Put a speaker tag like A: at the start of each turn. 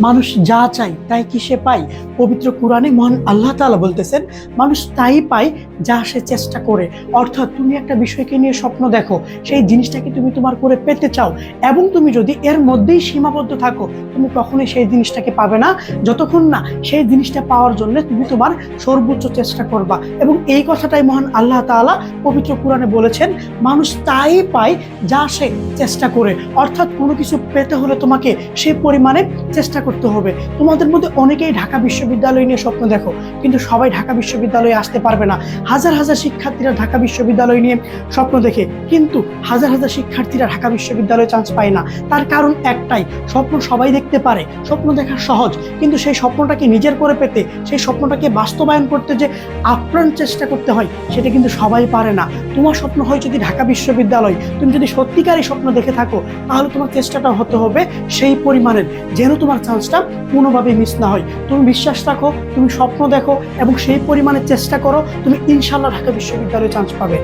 A: মানুষ যা চায় তাই কি সে পায়? পবিত্র কোরআনে মহান আল্লাহ তাআলা বলতেছেন, মানুষ তাই পায় যা সে চেষ্টা করে। অর্থাৎ তুমি একটা বিষয়কে নিয়ে স্বপ্ন দেখো, সেই জিনিসটাকে তুমি তোমার করে পেতে চাও, এবং তুমি যদি এর মধ্যেই সীমাবদ্ধ থাকো, তুমি কখনোই সেই জিনিসটাকে পাবে না, যতক্ষণ না সেই জিনিসটা পাওয়ার জন্য তুমি তোমার সর্বোচ্চ চেষ্টা করবা। এবং এই কথাটাই মহান আল্লাহ তাআলা পবিত্র কোরআনে বলেছেন, মানুষ তাই পায় যা সে চেষ্টা করে। অর্থাৎ কোনো কিছু পেতে হলে তোমাকে সেই পরিমাণে চেষ্টা করতে হবে। তোমাদের মধ্যে অনেকেই ঢাকা বিশ্ববিদ্যালয় নিয়ে স্বপ্ন দেখো, কিন্তু সবাই ঢাকা বিশ্ববিদ্যালয়ে আসতে পারবে না। হাজার হাজার শিক্ষার্থীরা ঢাকা বিশ্ববিদ্যালয় নিয়ে স্বপ্ন দেখে, কিন্তু হাজার হাজার শিক্ষার্থীরা ঢাকা বিশ্ববিদ্যালয়ে চান্স পায় না। তার কারণ একটাই, স্বপ্ন সবাই দেখতে পারে, স্বপ্ন দেখা সহজ, কিন্তু সেই স্বপ্নটাকে নিজের করে পেতে, সেই স্বপ্নটাকে বাস্তবায়ন করতে যে আপ্রাণ চেষ্টা করতে হয়, সেটা কিন্তু সবাই পারে না। তোমার স্বপ্ন হয় যদি ঢাকা বিশ্ববিদ্যালয়, তুমি যদি সত্যিকারই স্বপ্ন দেখে থাকো, তাহলে তোমার চেষ্টাটা হতে হবে সেই পরিমাণের, যেন তোমার চান্সটা কোনোভাবেই মিস না হয়। তুমি বিশ্বাস রাখো, তুমি স্বপ্ন দেখো এবং সেই পরিমাণে চেষ্টা করো, তুমি ইনশাল্লাহ ঢাকা বিশ্ববিদ্যালয়ে চান্স পাবে।